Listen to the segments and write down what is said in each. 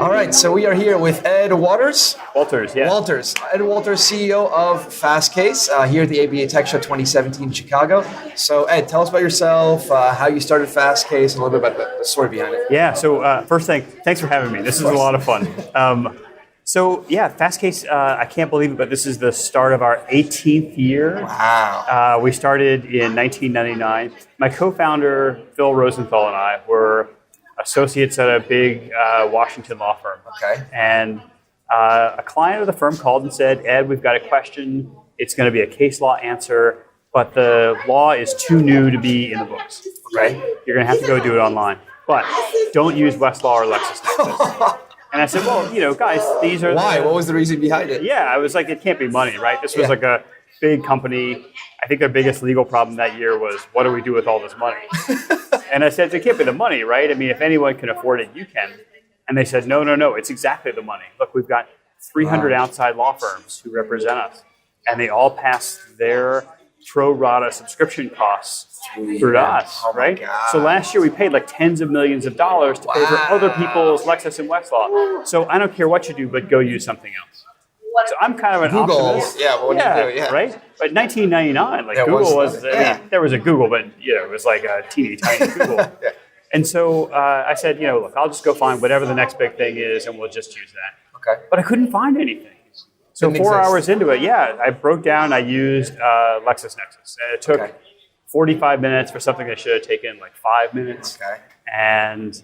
All right, so we are here with Ed Walters. Walters, yeah. Ed Walters, CEO of Fastcase, here at the ABA Tech Show 2017 in Chicago. So Ed, tell us about yourself, how you started Fastcase, and a little bit about the story behind it. Yeah, so first thing, thanks for having me. This is a lot of fun. Fastcase, I can't believe it, but this is the start of our 18th year. Wow. We started in 1999. My co-founder, Phil Rosenthal, and I were associates at a big Washington law firm. Okay. And a client of the firm called and said, Ed, we've got a question. It's going to be a case law answer, but the law is too new to be in the books, right? You're going to have to go do it online. But don't use Westlaw or LexisNexis. And I said, well, guys, these are... Why? What was the reason behind it? Yeah, I was like, it can't be money, right? This was like a big company. I think their biggest legal problem that year was, what do we do with all this money? And I said, it can't be the money, right? I mean, if anyone can afford it, you can. And they said, no, it's exactly the money. Look, we've got 300 outside law firms who represent us, and they all pass their pro rata subscription costs through to us, right? So last year we paid like tens of millions of dollars to pay for other people's Lexis and Westlaw. So I don't care what you do, but go use something else. So I'm kind of an optimist. Yeah, what do you do? Right? But 1999, Google was, there was a Google, but it was like a teeny tiny Google. And so I said, look, I'll just go find whatever the next big thing is, and we'll just use that. Okay. But I couldn't find anything. So 4 hours into it, I broke down, I used LexisNexis. And it took 45 minutes for something that should have taken like 5 minutes. Okay. And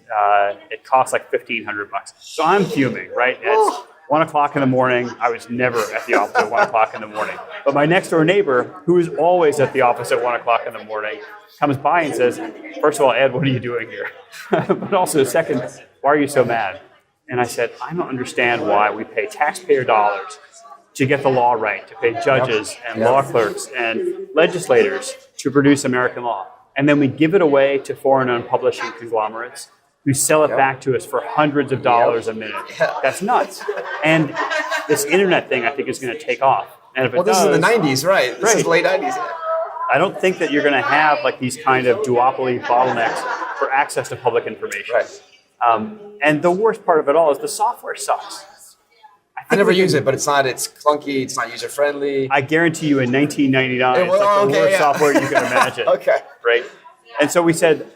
it cost like $1,500. So I'm fuming, right? It's 1 o'clock in the morning. I was never at the office at 1 o'clock in the morning. But my next door neighbor, who is always at the office at 1 o'clock in the morning, comes by and says, first of all, Ed, what are you doing here? But also, second, why are you so mad? And I said, I don't understand why we pay taxpayer dollars to get the law right, to pay judges and law clerks and legislators to produce American law. And then we give it away to foreign unpublishing conglomerates who sell it back to us for hundreds of dollars a minute. That's nuts. And this internet thing, I think, is going to take off. And if this is the 90s, right? This is late 90s. I don't think that you're going to have like these kind of duopoly bottlenecks for access to public information. Right. And the worst part of it all is the software sucks. I never use it, but it's clunky, it's not user-friendly. I guarantee you in 1999, it's like the worst software you can imagine. Right? And so we said,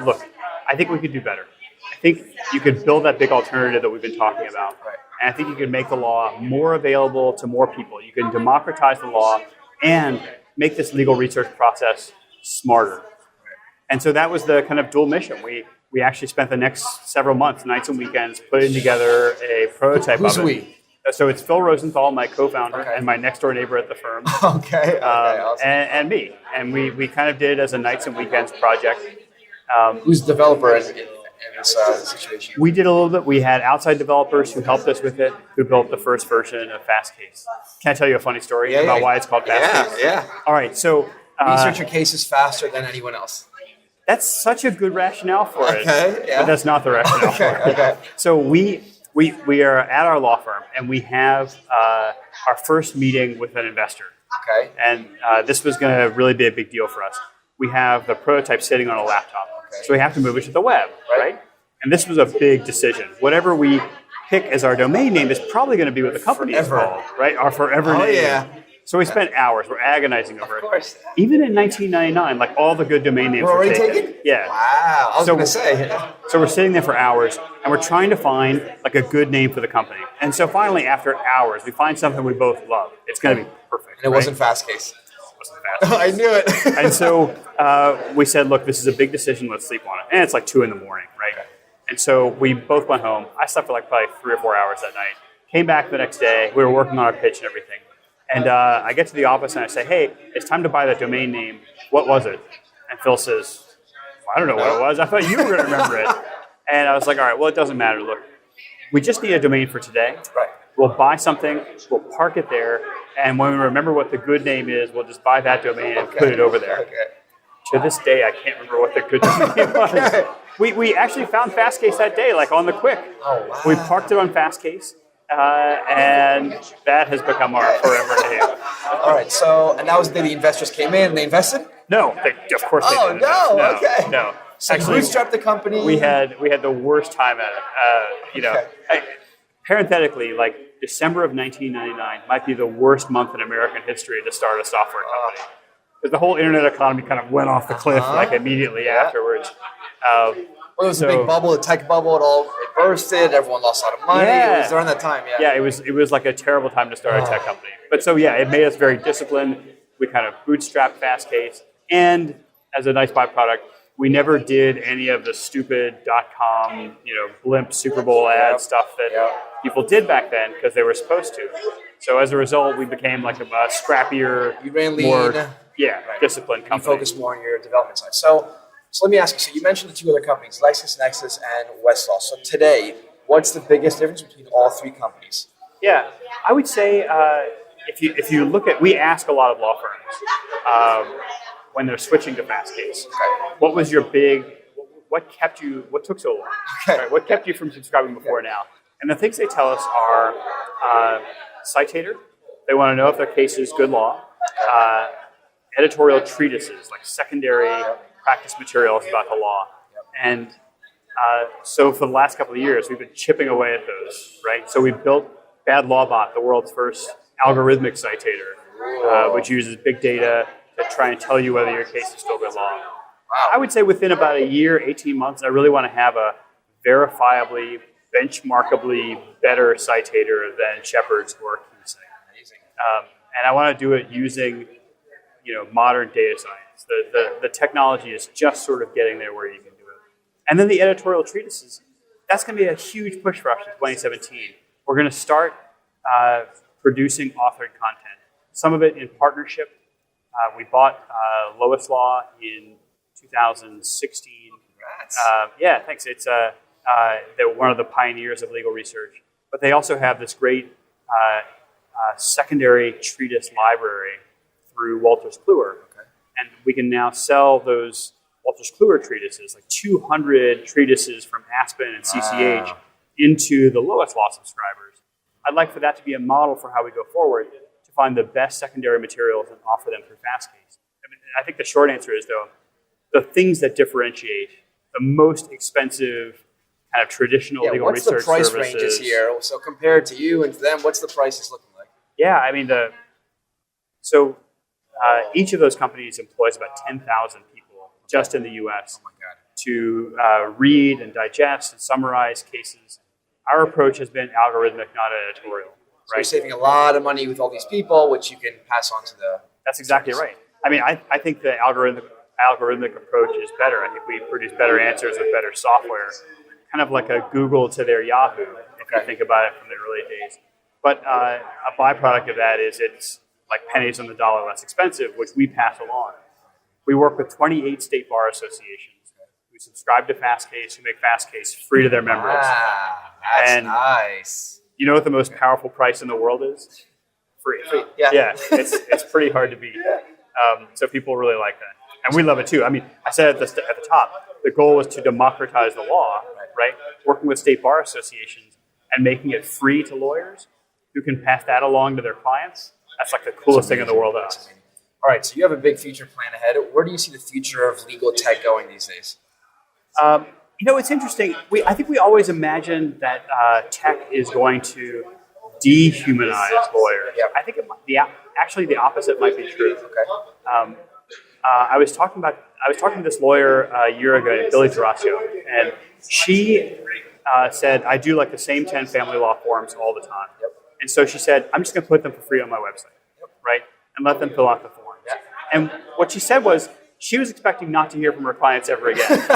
look, I think we could do better. I think you could build that big alternative that we've been talking about. Right. And I think you could make the law more available to more people. You can democratize the law and make this legal research process smarter. Right. And so that was the kind of dual mission. We actually spent the next several months, nights and weekends, putting together a prototype of it. Who's we? So it's Phil Rosenthal, my co-founder, and my next door neighbor at the firm. Awesome. And me. And we kind of did it as a nights and weekends project. Who's the developer in this situation? We did a little bit. We had outside developers who helped us with it, who built the first version of Fastcase. Can I tell you a funny story about why it's called Fastcase? Yeah. All right. So research your cases faster than anyone else. That's such a good rationale for it. Yeah. But that's not the rationale for it. Okay. So we are at our law firm, and we have our first meeting with an investor. Okay. And this was going to really be a big deal for us. We have the prototype sitting on a laptop. So we have to move it to the web, right? And this was a big decision. Whatever we pick as our domain name is probably going to be what the company is called, right? Our forever name. Yeah. So we spent hours. We're agonizing over it. Of course. Even in 1999, like all the good domain names were already taken. Yeah. Wow. I was going to say. So we're sitting there for hours, and we're trying to find like a good name for the company. And so finally, after hours, we find something we both love. It's going to be perfect. And it wasn't Fastcase. I knew it. And so we said, look, this is a big decision. Let's sleep on it. And it's like 2 a.m, right? Okay. And so we both went home. I slept for like probably 3 or 4 hours that night. Came back the next day. We were working on our pitch and everything. And I get to the office and I say, hey, it's time to buy that domain name. What was it? And Phil says, well, I don't know what it was. I thought you were going to remember it. And I was like, all right, well, it doesn't matter. Look, we just need a domain for today. Right. We'll buy something. We'll park it there. And when we remember what the good name is, we'll just buy that domain and put it over there. Okay. To this day, I can't remember what the good domain was. We actually found Fastcase that day, like on the quick. Oh, wow. We parked it on Fastcase, and that has become our forever name. All right. So, and that was the day the investors came in. They invested? No, of course they didn't. No. Okay. No. So you bootstrapped the company. We had the worst time at it. Parenthetically, like December of 1999 might be the worst month in American history to start a software company, because the whole internet economy kind of went off the cliff like immediately afterwards. It was a big bubble, the tech bubble. It bursted. Everyone lost a lot of money. It was during that time. It was like a terrible time to start a tech company. But so it made us very disciplined. We kind of bootstrapped Fastcase, and as a nice byproduct, we never did any of the stupid .com, blimp Super Bowl ad stuff that people did back then because they were supposed to. So as a result, we became like a scrappier, you ran lean, more disciplined company. You focused more on your development side. So let me ask you. So you mentioned the two other companies, LexisNexis and Westlaw. So today, what's the biggest difference between all three companies? Yeah, I would say if you look at, we ask a lot of law firms when they're switching to Fastcase, what was your what took so long? Right? What kept you from subscribing before now? And the things they tell us are citator. They want to know if their case is good law. Editorial treatises, like secondary practice materials about the law. And so for the last couple of years, we've been chipping away at those, right? So we built Bad Lawbot, the world's first algorithmic citator, which uses big data to try and tell you whether your case is still good law. I would say within about a year, 18 months, I really want to have a verifiably, benchmarkably better citator than Shepard's or Keysight. And I want to do it using, modern data science. The technology is just sort of getting there where you can do it. And then the editorial treatises, that's going to be a huge push for us in 2017. We're going to start producing authored content. Some of it in partnership. We bought Lois Law in 2016. Congrats. Thanks. It's they're one of the pioneers of legal research. But they also have this great secondary treatise library through Wolters Kluwer. And we can now sell those Wolters Kluwer treatises, like 200 treatises from Aspen and CCH, into the Lois Law subscribers. I'd like for that to be a model for how we go forward, to find the best secondary materials and offer them through Fastcase. I think the short answer is, though, the things that differentiate the most expensive kind of traditional legal research services. What's the price ranges here? So compared to you and to them, what's the prices looking like? Yeah, I mean, each of those companies employs about 10,000 people just in the U.S. To read and digest and summarize cases. Our approach has been algorithmic, not editorial. So you're saving a lot of money with all these people, which you can pass on to the... That's exactly right. I mean, I think the algorithmic approach is better. I think we produce better answers with better software, kind of like a Google to their Yahoo, if you think about it from the early days. But a byproduct of that is it's like pennies on the dollar less expensive, which we pass along. We work with 28 state bar associations who subscribe to Fastcase, who make Fastcase free to their members. That's nice. You know what the most powerful price in the world is? Free. Yeah, it's pretty hard to beat. So people really like that. And we love it too. I mean, I said at the top, the goal was to democratize the law, right? Working with state bar associations and making it free to lawyers who can pass that along to their clients. That's like the coolest thing in the world to us. All right, so you have a big future plan ahead. Where do you see the future of legal tech going these days? It's interesting. I think we always imagined that tech is going to dehumanize lawyers. Yep. I think actually the opposite might be true. I was talking to this lawyer a year ago, Billy Tarasio, and she said, I do like the same 10 family law forms all the time. Yep. And so she said, I'm just going to put them for free on my website, right? And let them fill out the forms. Yep. And what she said was, she was expecting not to hear from her clients ever again.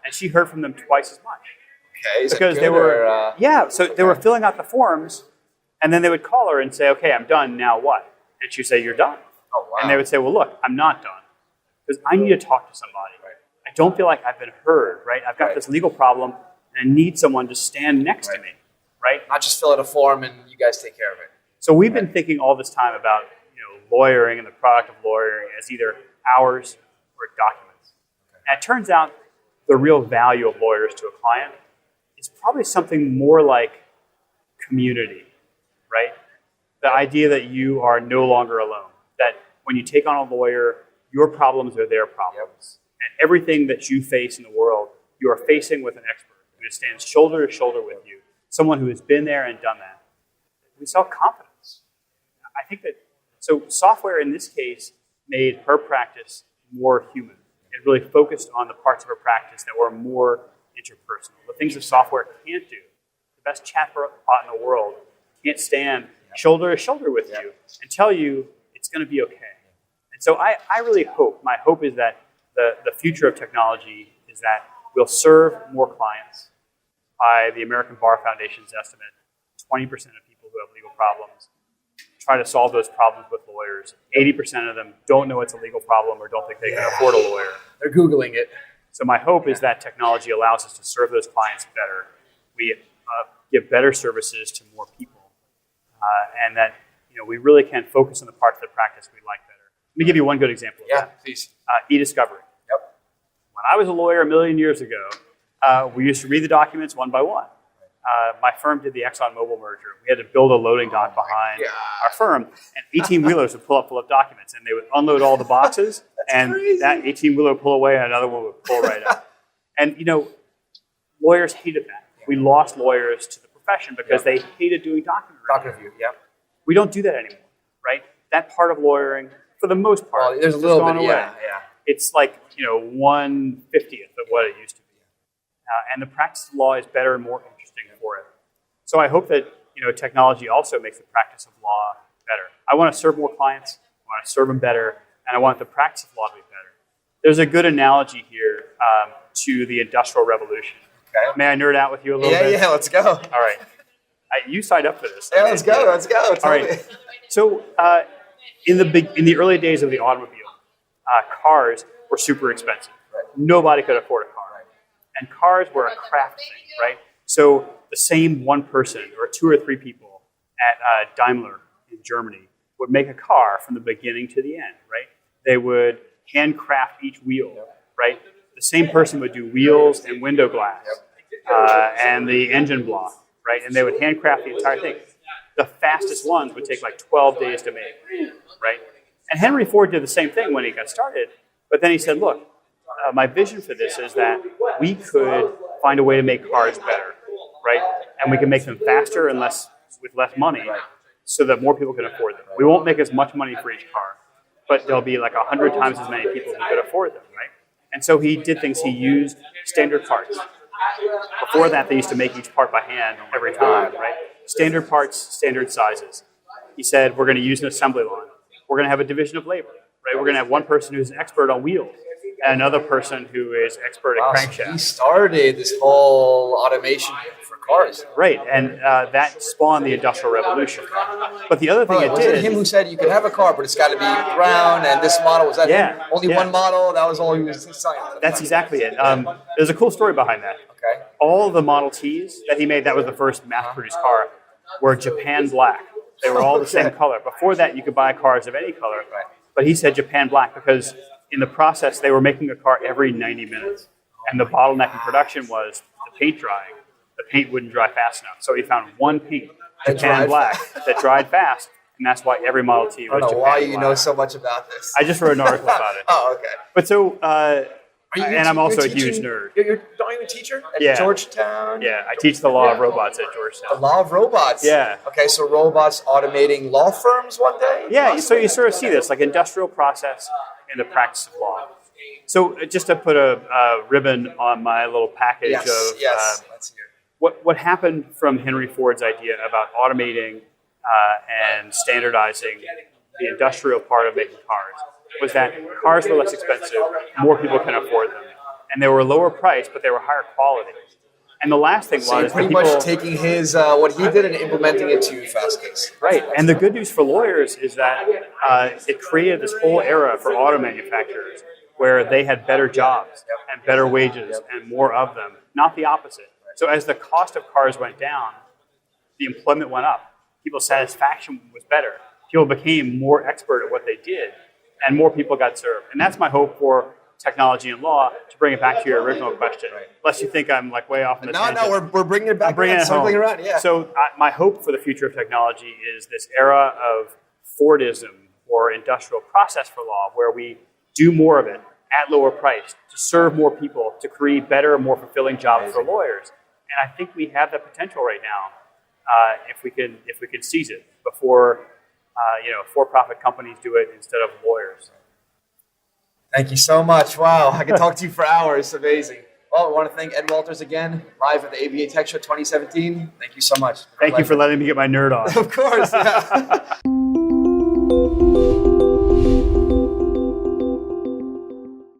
And she heard from them twice as much. Okay, because they were, they were filling out the forms, and then they would call her and say, okay, I'm done, now what? And she'd say, you're done. Oh, wow. And they would say, well, look, I'm not done, because I need to talk to somebody. Right. I don't feel like I've been heard, right? I've got this legal problem, and I need someone to stand next to me, right? Not just fill out a form and you guys take care of it. So we've been thinking all this time about lawyering and the product of lawyering as either hours or documents. And it turns out the real value of lawyers to a client is probably something more like community, right? The idea that you are no longer alone, that when you take on a lawyer, your problems are their problems. And everything that you face in the world, you are facing with an expert who stands shoulder to shoulder with you, someone who has been there and done that. We sell confidence. I think that, so software in this case made her practice more human. It really focused on the parts of her practice that were more interpersonal. The things that software can't do. The best chatbot in the world can't stand shoulder to shoulder with you and tell you it's going to be okay. And so I really hope, my hope is that the future of technology is that we'll serve more clients. By the American Bar Foundation's estimate, 20% of people who have legal problems try to solve those problems with lawyers. 80% of them don't know it's a legal problem or don't think they can afford a lawyer. They're Googling it. So my hope is that technology allows us to serve those clients better. We give better services to more people, and that we really can focus on the parts of the practice we like better. Let me give you one good example of that. Please. E-discovery. Yep. When I was a lawyer a million years ago, we used to read the documents one by one. My firm did the ExxonMobil merger. We had to build a loading dock behind our firm, and 18-wheelers would pull up full of documents, and they would unload all the boxes, and crazy. That 18-wheeler would pull away, and another one would pull right up. And, lawyers hated that. We lost lawyers to the profession because they hated doing document review. We don't do that anymore, right? That part of lawyering, for the most part, there's a little bit, away. It's like, 1/50th of what it used to be. And the practice of law is better and more interesting for it. So I hope that technology also makes the practice of law better. I want to serve more clients. I want to serve them better, and I want the practice of law to be better. There's a good analogy here to the Industrial Revolution. Okay. May I nerd out with you a little bit? Yeah, let's go. All right. You signed up for this. Yeah, let's go. All right. So in the early days of the automobile, cars were super expensive. Right. Nobody could afford a car. And cars were a craft thing, right? So the same one person or 2 or 3 people at Daimler in Germany would make a car from the beginning to the end, right? They would handcraft each wheel, right? The same person would do wheels and window glass and the engine block, right? And they would handcraft the entire thing. The fastest ones would take like 12 days to make, right? And Henry Ford did the same thing when he got started, but then he said, look, my vision for this is that we could find a way to make cars better, right? And we can make them faster and with less money so that more people can afford them. We won't make as much money for each car, but there'll be like 100 times as many people who could afford them, right? And so he did things. He used standard parts. Before that, they used to make each part by hand every time, right? Standard parts, standard sizes. He said, we're going to use an assembly line. We're going to have a division of labor, right? We're going to have one person who's an expert on wheels and another person who is expert at crankshafts. So he started this whole automation for cars. Right, and that spawned the Industrial Revolution. But the other thing it was did... Was it him who said you could have a car, but it's got to be brown, and this model, was that him? Only one model? That was all he was selling? That's exactly it. There's a cool story behind that. Okay. All the Model Ts that he made, that was the first mass-produced car, were Japan black. They were all the same color. Before that, you could buy cars of any color. Right. But he said Japan black because in the process, they were making a car every 90 minutes. And the bottleneck in production was the paint drying. The paint wouldn't dry fast enough. So he found one paint, Japan black, that dried fast. And that's why every Model T was Japan black. I don't know why you know so much about this. I just wrote an article about it. Oh, okay. But so... and I'm also a huge nerd. You're a teacher at Georgetown? Yeah, I teach the law of robots at Georgetown. The law of robots? Yeah. Okay, so robots automating law firms one day? Yeah, so you sort of see this, like industrial process in the practice of law. So just to put a ribbon on my little package of let's hear it. What happened from Henry Ford's idea about automating and standardizing the industrial part of making cars was that cars were less expensive, more people can afford them, and they were lower priced, but they were higher quality. And the last thing was pretty much taking his what he did and implementing it to Fastcase. Right, and the good news for lawyers is that it created this whole era for auto manufacturers where they had better jobs and better wages and more of them, not the opposite. So as the cost of cars went down, the employment went up. People's satisfaction was better. People became more expert at what they did, and more people got served. And that's my hope for technology and law, to bring it back to your original question. Unless you think I'm like way off in the tangent. No, we're bringing it back. I'm bringing it home. Around, yeah. So my hope for the future of technology is this era of Fordism or industrial process for law, where we do more of it at lower price to serve more people, to create better, more fulfilling jobs for lawyers. And I think we have that potential right now if we can seize it before for-profit companies do it instead of lawyers. Thank you so much. Wow, I could talk to you for hours. Amazing. Well, I want to thank Ed Walters again, live at the ABA Tech Show 2017. Thank you so much. Thank you for letting me get my nerd on. Of course. Yeah.